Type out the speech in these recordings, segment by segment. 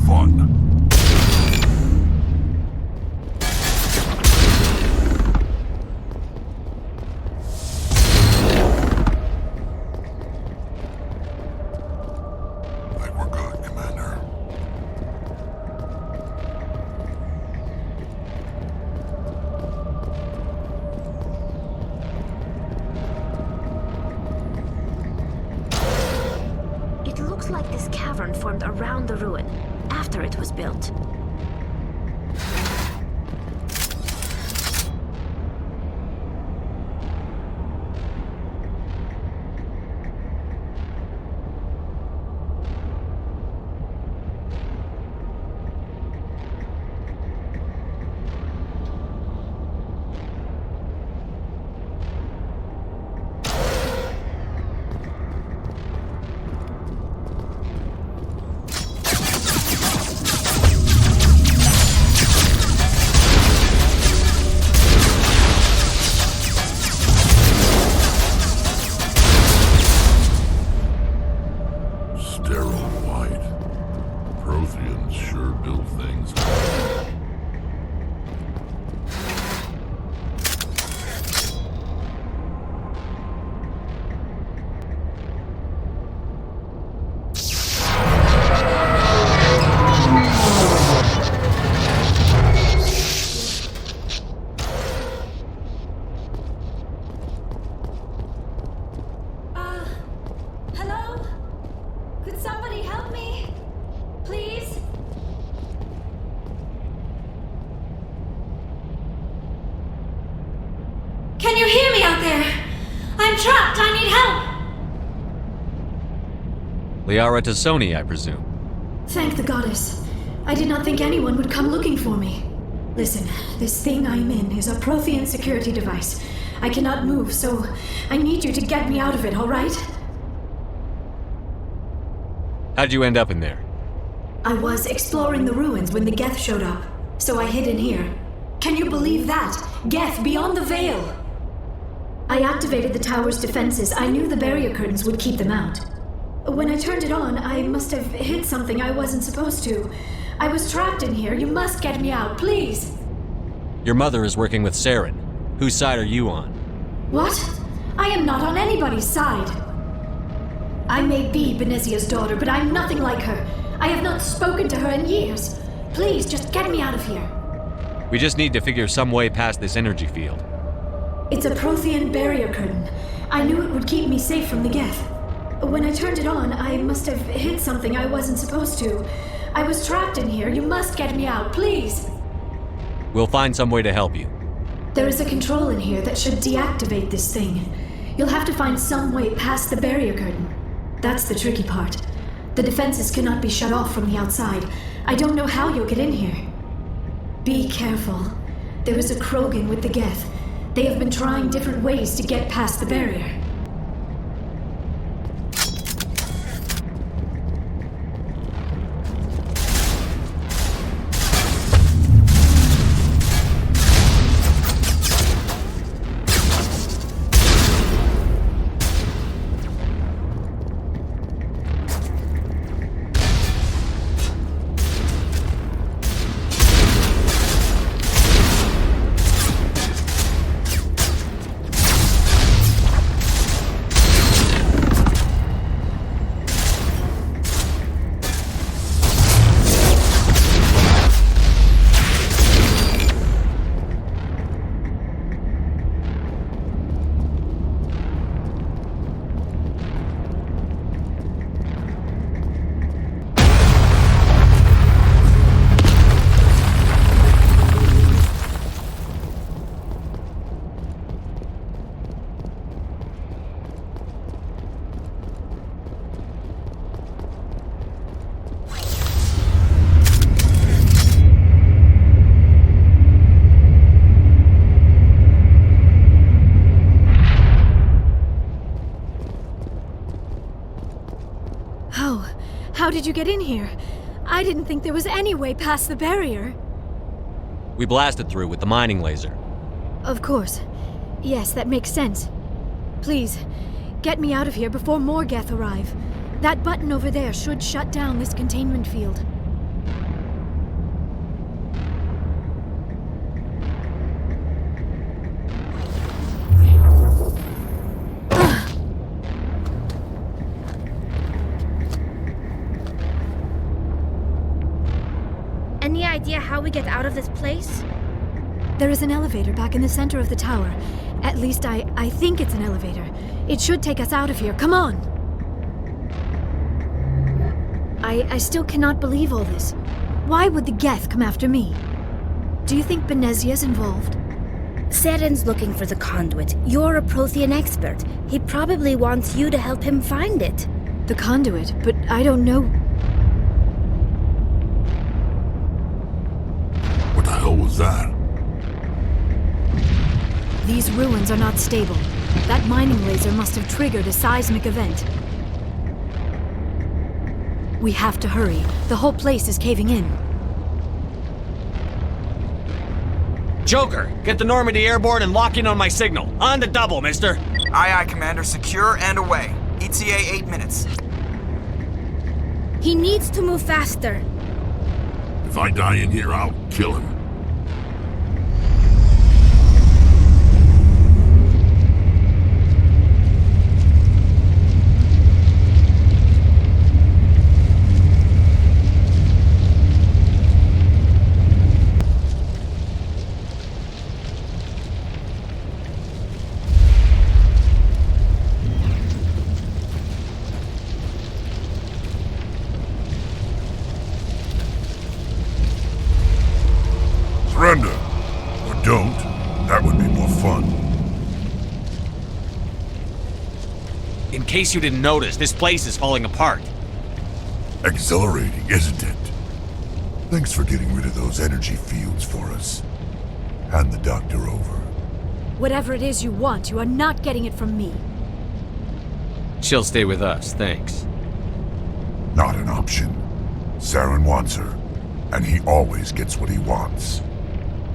fun. Like we're good, Commander. It looks like this cavern formed around the ruin, after it was built. Sterile white. Protheans sure build things. Hello? Could somebody help me? Please? Can you hear me out there? I'm trapped. I need help. Liara Tassoni, I presume. Thank the goddess. I did not think anyone would come looking for me. Listen, this thing I'm in is a Prothean security device. I cannot move, so I need you to get me out of it, all right? How'd you end up in there? I was exploring the ruins when the Geth showed up, so I hid in here. Can you believe that? Geth beyond the veil! I activated the tower's defenses. I knew the barrier curtains would keep them out. When I turned it on, I must have hit something I wasn't supposed to. I was trapped in here. You must get me out, please! Your mother is working with Saren. Whose side are you on? What? I am not on anybody's side. I may be Benezia's daughter, but I'm nothing like her. I have not spoken to her in years. Please, just get me out of here. We just need to figure some way past this energy field. It's a Prothean barrier curtain. I knew it would keep me safe from the Geth. When I turned it on, I must have hit something I wasn't supposed to. I was trapped in here. You must get me out, please. We'll find some way to help you. There is a control in here that should deactivate this thing. You'll have to find some way past the barrier curtain. That's the tricky part. The defenses cannot be shut off from the outside. I don't know how you'll get in here. Be careful. There is a Krogan with the Geth. They have been trying different ways to get past the barrier. How did you get in here? I didn't think there was any way past the barrier. We blasted through with the mining laser. Of course. Yes, that makes sense. Please, get me out of here before more Geth arrive. That button over there should shut down this containment field. Any idea how we get out of this place? There is an elevator back in the center of the tower. At least I think it's an elevator. It should take us out of here. Come on! I still cannot believe all this. Why would the Geth come after me? Do you think Benezia's involved? Seren's looking for the conduit. You're a Prothean expert. He probably wants you to help him find it. The conduit, but I don't know. What the hell was that? These ruins are not stable. That mining laser must have triggered a seismic event. We have to hurry. The whole place is caving in. Joker, get the Normandy airborne and lock in on my signal. On the double, mister. Aye, aye, Commander. Secure and away. ETA 8 minutes. He needs to move faster. If I die in here, I'll kill him. Surrender. Or don't. That would be more fun. In case you didn't notice, this place is falling apart. Exhilarating, isn't it? Thanks for getting rid of those energy fields for us. Hand the doctor over. Whatever it is you want, you are not getting it from me. She'll stay with us, thanks. Not an option. Saren wants her, and he always gets what he wants.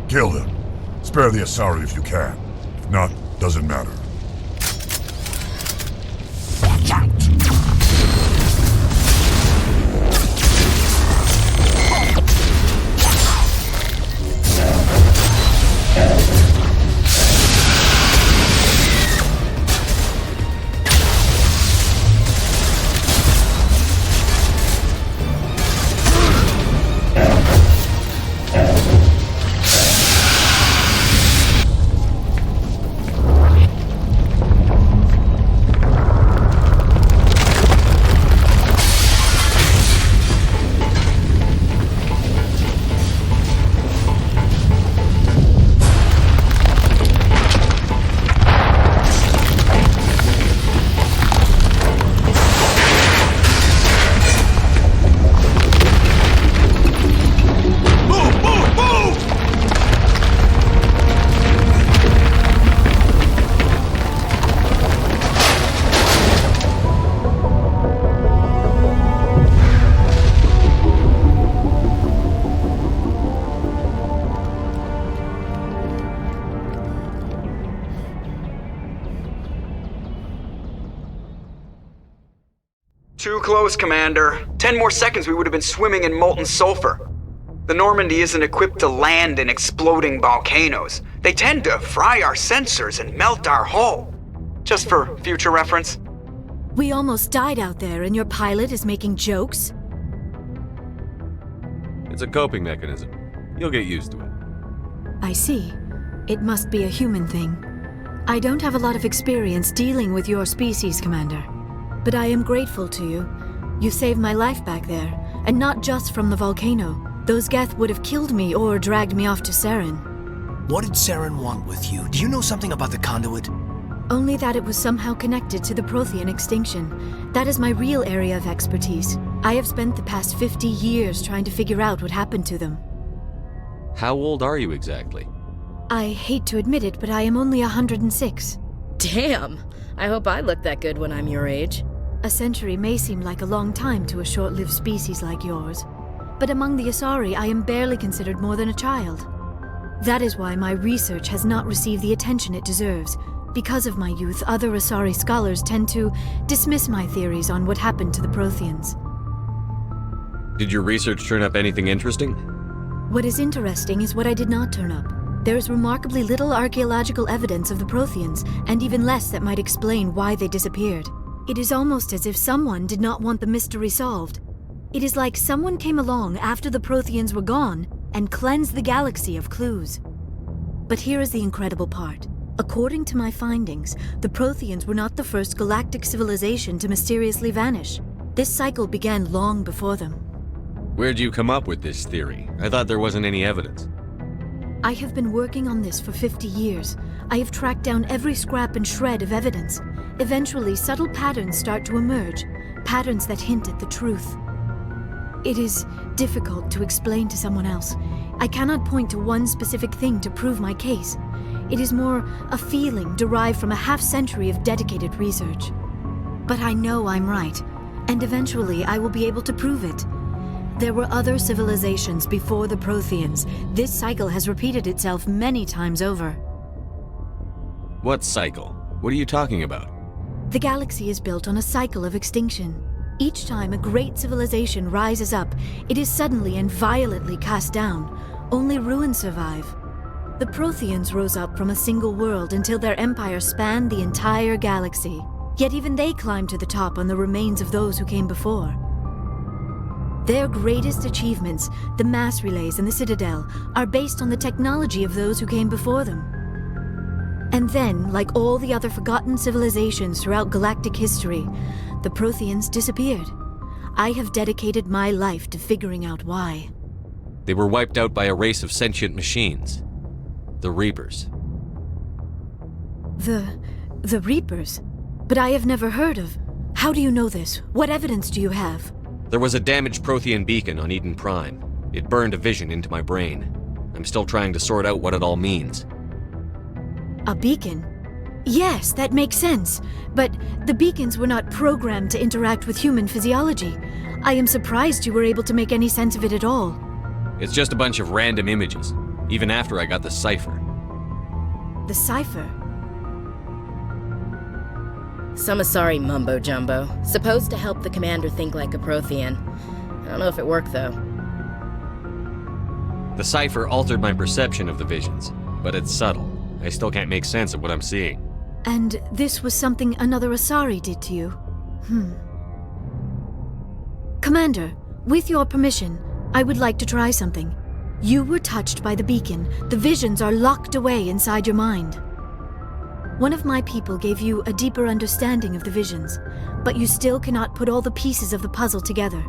Kill him. Spare the Asari if you can. If not, doesn't matter. Watch out! Too close, Commander. 10 more seconds we would have been swimming in molten sulfur. The Normandy isn't equipped to land in exploding volcanoes. They tend to fry our sensors and melt our hull. Just for future reference. We almost died out there, and your pilot is making jokes? It's a coping mechanism. You'll get used to it. I see. It must be a human thing. I don't have a lot of experience dealing with your species, Commander. But I am grateful to you. You saved my life back there, and not just from the volcano. Those Geth would have killed me or dragged me off to Saren. What did Saren want with you? Do you know something about the conduit? Only that it was somehow connected to the Prothean extinction. That is my real area of expertise. I have spent the past 50 years trying to figure out what happened to them. How old are you exactly? I hate to admit it, but I am only 106. Damn! I hope I look that good when I'm your age. A century may seem like a long time to a short-lived species like yours, but among the Asari I am barely considered more than a child. That is why my research has not received the attention it deserves. Because of my youth, other Asari scholars tend to dismiss my theories on what happened to the Protheans. Did your research turn up anything interesting? What is interesting is what I did not turn up. There is remarkably little archaeological evidence of the Protheans, and even less that might explain why they disappeared. It is almost as if someone did not want the mystery solved. It is like someone came along after the Protheans were gone and cleansed the galaxy of clues. But here is the incredible part. According to my findings, the Protheans were not the first galactic civilization to mysteriously vanish. This cycle began long before them. Where'd you come up with this theory? I thought there wasn't any evidence. I have been working on this for 50 years. I have tracked down every scrap and shred of evidence. Eventually, subtle patterns start to emerge, patterns that hint at the truth. It is difficult to explain to someone else. I cannot point to one specific thing to prove my case. It is more a feeling derived from a half-century of dedicated research. But I know I'm right, and eventually I will be able to prove it. There were other civilizations before the Protheans. This cycle has repeated itself many times over. What cycle? What are you talking about? The galaxy is built on a cycle of extinction. Each time a great civilization rises up, it is suddenly and violently cast down. Only ruins survive. The Protheans rose up from a single world until their empire spanned the entire galaxy. Yet even they climbed to the top on the remains of those who came before. Their greatest achievements, the mass relays and the Citadel, are based on the technology of those who came before them. And then, like all the other forgotten civilizations throughout galactic history, the Protheans disappeared. I have dedicated my life to figuring out why. They were wiped out by a race of sentient machines. The Reapers. The Reapers? But I have never heard of. How do you know this? What evidence do you have? There was a damaged Prothean beacon on Eden Prime. It burned a vision into my brain. I'm still trying to sort out what it all means. A beacon? Yes, that makes sense. But the beacons were not programmed to interact with human physiology. I am surprised you were able to make any sense of it at all. It's just a bunch of random images, even after I got the cipher. The cipher? Some Asari mumbo-jumbo, supposed to help the commander think like a Prothean. I don't know if it worked, though. The cipher altered my perception of the visions, but it's subtle. I still can't make sense of what I'm seeing. And this was something another Asari did to you? Commander, with your permission, I would like to try something. You were touched by the beacon. The visions are locked away inside your mind. One of my people gave you a deeper understanding of the visions, but you still cannot put all the pieces of the puzzle together.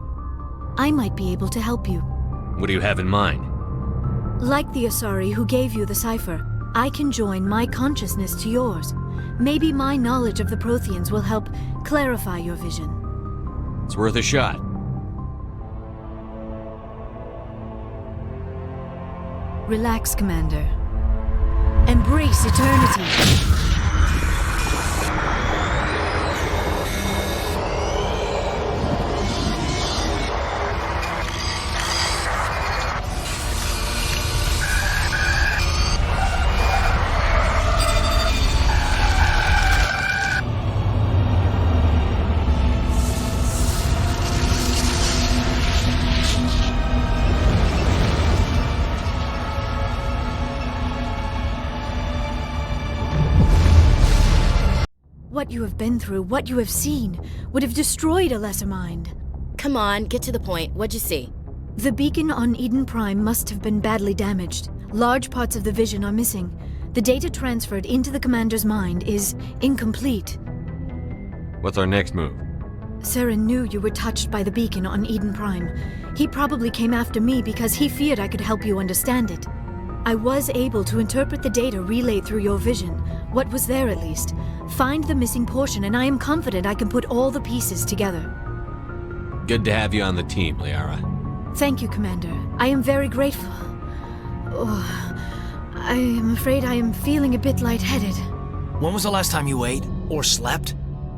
I might be able to help you. What do you have in mind? Like the Asari who gave you the cipher, I can join my consciousness to yours. Maybe my knowledge of the Protheans will help clarify your vision. It's worth a shot. Relax, Commander. Embrace eternity. What you have been through, what you have seen, would have destroyed a lesser mind. Come on, get to the point. What'd you see? The beacon on Eden Prime must have been badly damaged. Large parts of the vision are missing. The data transferred into the commander's mind is incomplete. What's our next move? Saren knew you were touched by the beacon on Eden Prime. He probably came after me because he feared I could help you understand it. I was able to interpret the data relayed through your vision, what was there at least, find the missing portion, and I am confident I can put all the pieces together. Good to have you on the team, Liara. Thank you, Commander. I am very grateful. Oh, I am afraid I am feeling a bit lightheaded. When was the last time you ate? Or slept?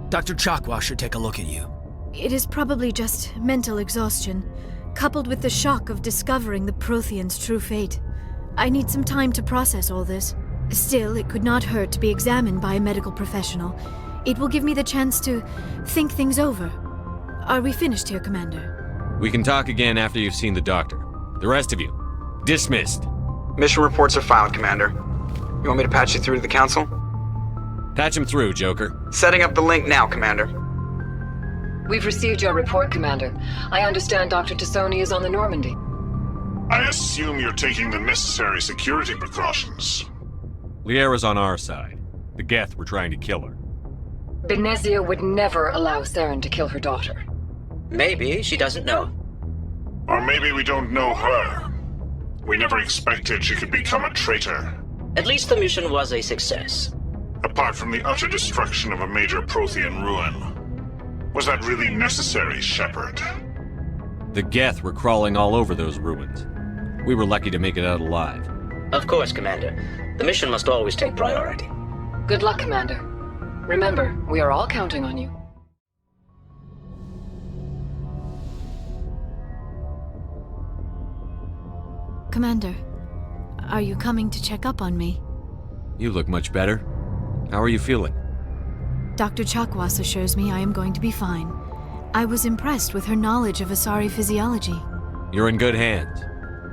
Dr. Chakwa should take a look at you. It is probably just mental exhaustion, coupled with the shock of discovering the Protheans' true fate. I need some time to process all this. Still, it could not hurt to be examined by a medical professional. It will give me the chance to think things over. Are we finished here, Commander? We can talk again after you've seen the doctor. The rest of you, dismissed. Mission reports are filed, Commander. You want me to patch you through to the Council? Patch him through, Joker. Setting up the link now, Commander. We've received your report, Commander. I understand Dr. Tassoni is on the Normandy. I assume you're taking the necessary security precautions. Liara's on our side. The Geth were trying to kill her. Benezia would never allow Saren to kill her daughter. Maybe she doesn't know. Or maybe we don't know her. We never expected she could become a traitor. At least the mission was a success. Apart from the utter destruction of a major Prothean ruin. Was that really necessary, Shepard? The Geth were crawling all over those ruins. We were lucky to make it out alive. Of course, Commander. The mission must always take priority. Good luck, Commander. Remember, we are all counting on you. Commander, are you coming to check up on me? You look much better. How are you feeling? Dr. Chakwas assures me I am going to be fine. I was impressed with her knowledge of Asari physiology. You're in good hands.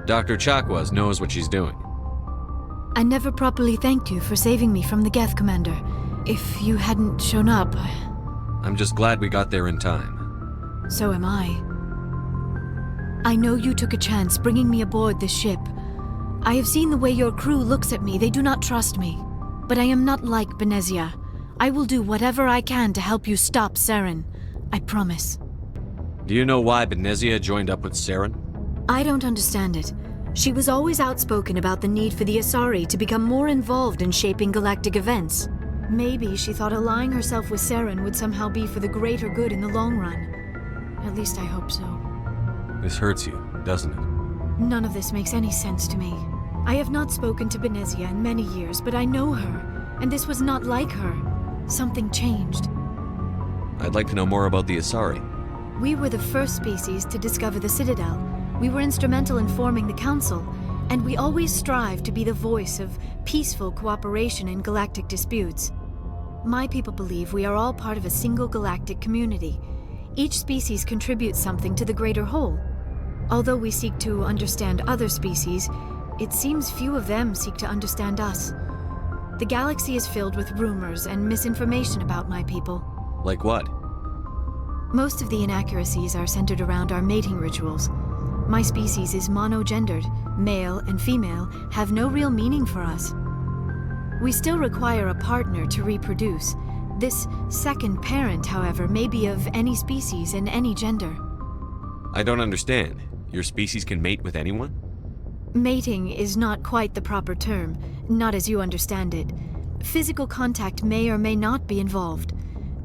Dr. Chakwas knows what she's doing. I never properly thanked you for saving me from the Geth, Commander. If you hadn't shown up... I'm just glad we got there in time. So am I. I know you took a chance bringing me aboard this ship. I have seen the way your crew looks at me. They do not trust me. But I am not like Benezia. I will do whatever I can to help you stop Saren. I promise. Do you know why Benezia joined up with Saren? I don't understand it. She was always outspoken about the need for the Asari to become more involved in shaping galactic events. Maybe she thought allying herself with Saren would somehow be for the greater good in the long run. At least I hope so. This hurts you, doesn't it? None of this makes any sense to me. I have not spoken to Benezia in many years, but I know her, and this was not like her. Something changed. I'd like to know more about the Asari. We were the first species to discover the Citadel. We were instrumental in forming the Council, and we always strive to be the voice of peaceful cooperation in galactic disputes. My people believe we are all part of a single galactic community. Each species contributes something to the greater whole. Although we seek to understand other species, it seems few of them seek to understand us. The galaxy is filled with rumors and misinformation about my people. Like what? Most of the inaccuracies are centered around our mating rituals. My species is monogendered. Male and female have no real meaning for us. We still require a partner to reproduce. This second parent, however, may be of any species and any gender. I don't understand. Your species can mate with anyone? Mating is not quite the proper term, not as you understand it. Physical contact may or may not be involved,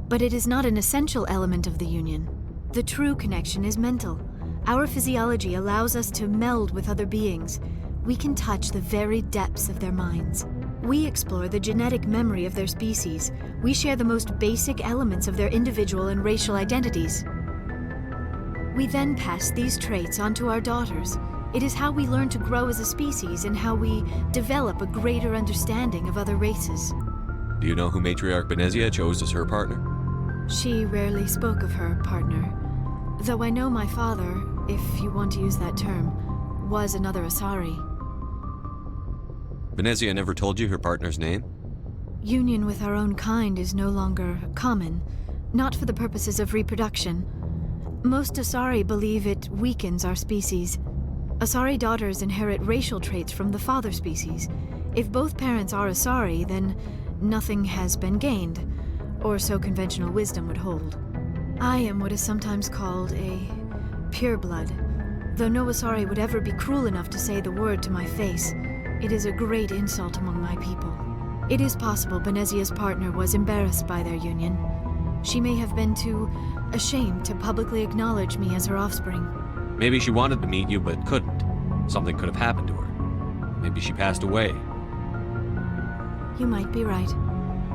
but it is not an essential element of the union. The true connection is mental. Our physiology allows us to meld with other beings. We can touch the very depths of their minds. We explore the genetic memory of their species. We share the most basic elements of their individual and racial identities. We then pass these traits on to our daughters. It is how we learn to grow as a species and how we develop a greater understanding of other races. Do you know who Matriarch Benezia chose as her partner? She rarely spoke of her partner. Though I know my father, if you want to use that term, was another Asari. Benezia never told you her partner's name? Union with our own kind is no longer common, not for the purposes of reproduction. Most Asari believe it weakens our species. Asari daughters inherit racial traits from the father species. If both parents are Asari, then nothing has been gained, or so conventional wisdom would hold. I am what is sometimes called a pureblood. Though no Asari would ever be cruel enough to say the word to my face, it is a great insult among my people. It is possible Benezia's partner was embarrassed by their union. She may have been too ashamed to publicly acknowledge me as her offspring. Maybe she wanted to meet you but couldn't. Something could have happened to her. Maybe she passed away. You might be right.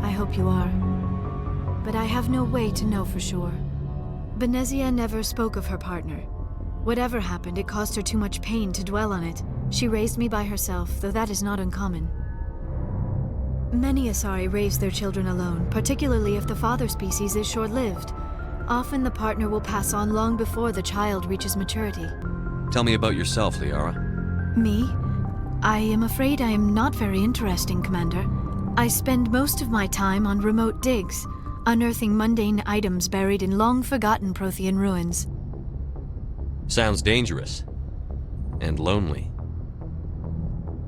I hope you are. But I have no way to know for sure. Benezia never spoke of her partner. Whatever happened, it caused her too much pain to dwell on it. She raised me by herself, though that is not uncommon. Many Asari raise their children alone, particularly if the father species is short-lived. Often the partner will pass on long before the child reaches maturity. Tell me about yourself, Liara. Me? I am afraid I am not very interesting, Commander. I spend most of my time on remote digs. unearthing mundane items buried in long-forgotten Prothean ruins. Sounds dangerous. And lonely.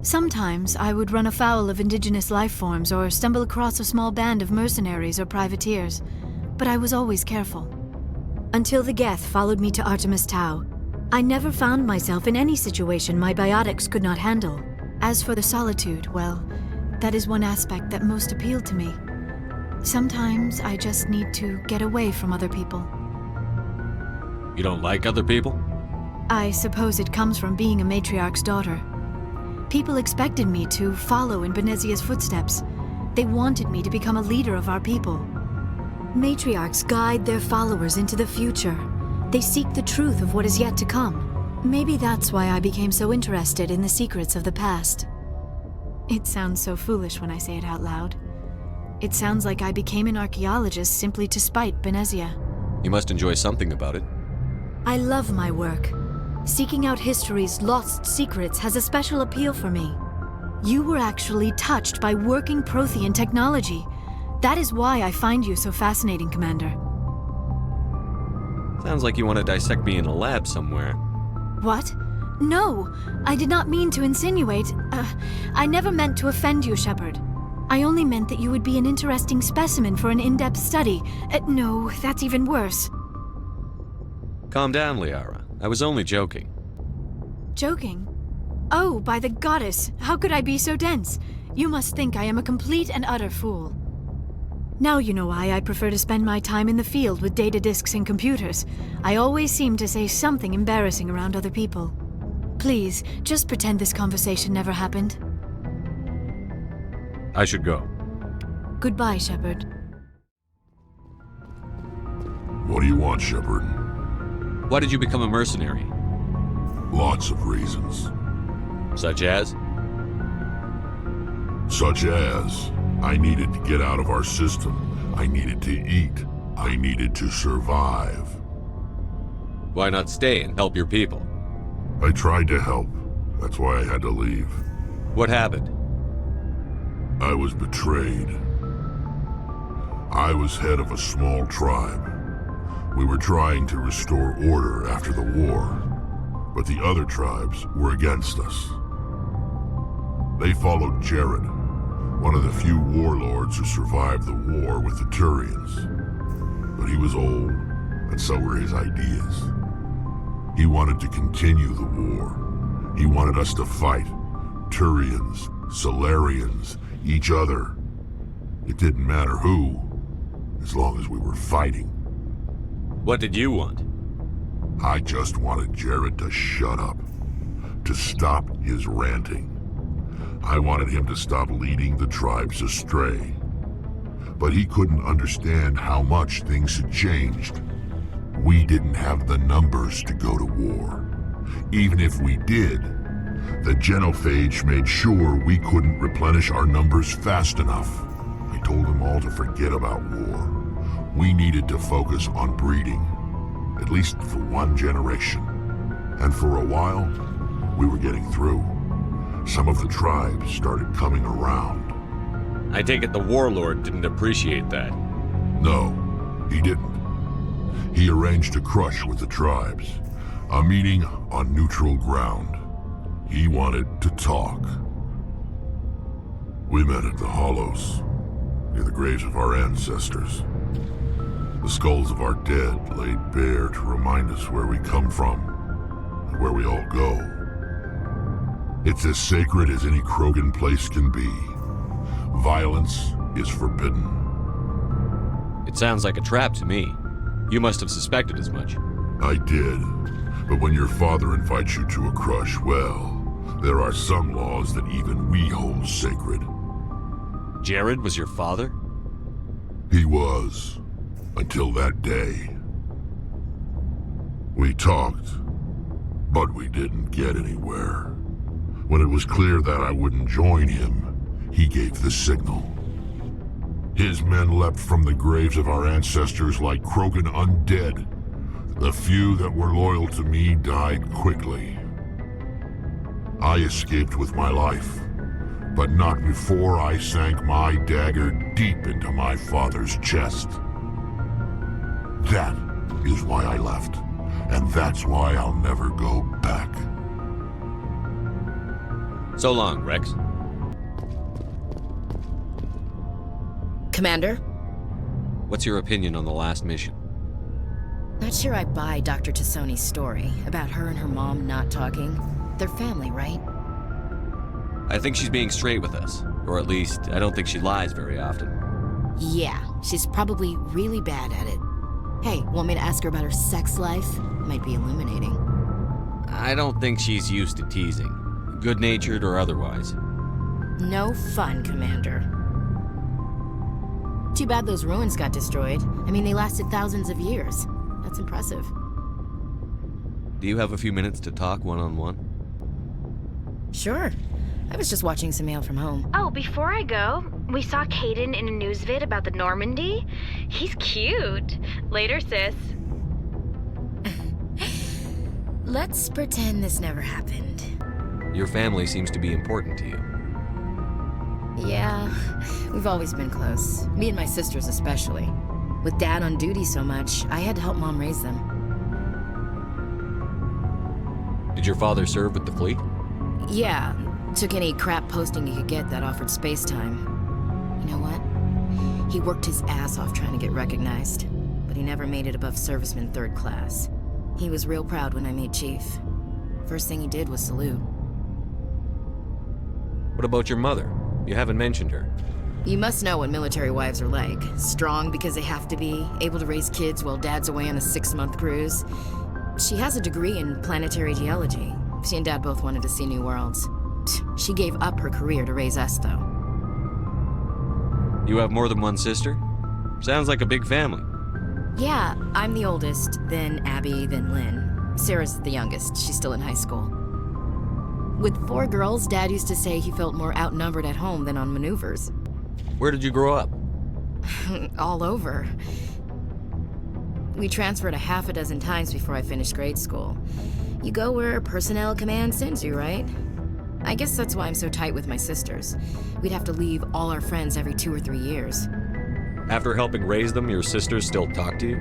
Sometimes I would run afoul of indigenous life forms or stumble across a small band of mercenaries or privateers, but I was always careful. Until the Geth followed me to Artemis Tau, I never found myself in any situation my biotics could not handle. As for the solitude, well, that is one aspect that most appealed to me. Sometimes I just need to get away from other people. You don't like other people? I suppose it comes from being a matriarch's daughter. People expected me to follow in Benezia's footsteps. They wanted me to become a leader of our people. Matriarchs guide their followers into the future. They seek the truth of what is yet to come. Maybe that's why I became so interested in the secrets of the past. It sounds so foolish when I say it out loud. It sounds like I became an archaeologist simply to spite Benezia. You must enjoy something about it. I love my work. Seeking out history's lost secrets has a special appeal for me. You were actually touched by working Prothean technology. That is why I find you so fascinating, Commander. Sounds like you want to dissect me in a lab somewhere. What? No, I did not mean to insinuate. I never meant to offend you, Shepard. I only meant that you would be an interesting specimen for an in-depth study. No, that's even worse. Calm down, Liara. I was only joking. Joking? Oh, by the goddess, how could I be so dense? You must think I am a complete and utter fool. Now you know why I prefer to spend my time in the field with data disks and computers. I always seem to say something embarrassing around other people. Please, just pretend this conversation never happened. I should go. Goodbye, Shepard. What do you want, Shepard? Why did you become a mercenary? Lots of reasons. Such as? Such as, I needed to get out of our system. I needed to eat. I needed to survive. Why not stay and help your people? I tried to help. That's why I had to leave. What happened? I was betrayed. I was head of a small tribe. We were trying to restore order after the war, but the other tribes were against us. They followed Jared, one of the few warlords who survived the war with the Turians. But he was old, and so were his ideas. He wanted to continue the war. He wanted us to fight. Turians, Solarians, each other. It didn't matter who, as long as we were fighting. What did you want? I just wanted Jared to shut up, to stop his ranting. I wanted him to stop leading the tribes astray. But he couldn't understand how much things had changed. We didn't have the numbers to go to war. Even if we did, the genophage made sure we couldn't replenish our numbers fast enough. I told them all to forget about war. We needed to focus on breeding, at least for one generation. And for a while, we were getting through. Some of the tribes started coming around. I take it the warlord didn't appreciate that. No, he didn't. He arranged a crush with the tribes, a meeting on neutral ground. He wanted to talk. We met at the Hollows, near the graves of our ancestors. The skulls of our dead laid bare to remind us where we come from and where we all go. It's as sacred as any Krogan place can be. Violence is forbidden. It sounds like a trap to me. You must have suspected as much. I did. But when your father invites you to a crush, well, there are some laws that even we hold sacred. Jared was your father? He was. Until that day. We talked, but we didn't get anywhere. When it was clear that I wouldn't join him, he gave the signal. His men leapt from the graves of our ancestors like Krogan undead. The few that were loyal to me died quickly. I escaped with my life, but not before I sank my dagger deep into my father's chest. That is why I left. And that's why I'll never go back. So long, Rex. Commander? What's your opinion on the last mission? Not sure I buy Dr. Tassoni's story about her and her mom not talking. They're family, right? I think she's being straight with us. Or at least, I don't think she lies very often. Yeah, she's probably really bad at it. Hey, want me to ask her about her sex life? Might be illuminating. I don't think she's used to teasing. Good-natured or otherwise. No fun, Commander. Too bad those ruins got destroyed. I mean, they lasted thousands of years. That's impressive. Do you have a few minutes to talk one-on-one? Sure. I was just watching some mail from home. Oh, before I go, we saw Caden in a news vid about the Normandy. He's cute. Later, sis. Let's pretend this never happened. Your family seems to be important to you. Yeah, we've always been close. Me and my sisters especially. With Dad on duty so much, I had to help Mom raise them. Did your father serve with the fleet? Yeah, took any crap posting he could get that offered space time. You know what? He worked his ass off trying to get recognized, but he never made it above serviceman 3rd class. He was real proud when I made chief. First thing he did was salute. What about your mother? You haven't mentioned her. You must know what military wives are like. Strong because they have to be, able to raise kids while Dad's away on a 6-month cruise. She has a degree in planetary geology. She and Dad both wanted to see new worlds. She gave up her career to raise us, though. You have more than one sister? Sounds like a big family. Yeah, I'm the oldest, then Abby, then Lynn. Sarah's the youngest. She's still in high school. With 4 girls, Dad used to say he felt more outnumbered at home than on maneuvers. Where did you grow up? All over. We transferred a half a dozen times before I finished grade school. You go where personnel command sends you, right? I guess that's why I'm so tight with my sisters. We'd have to leave all our friends every 2 or 3 years. After helping raise them, your sisters still talk to you?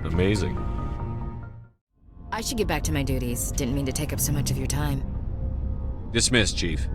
Amazing. I should get back to my duties. Didn't mean to take up so much of your time. Dismissed, Chief.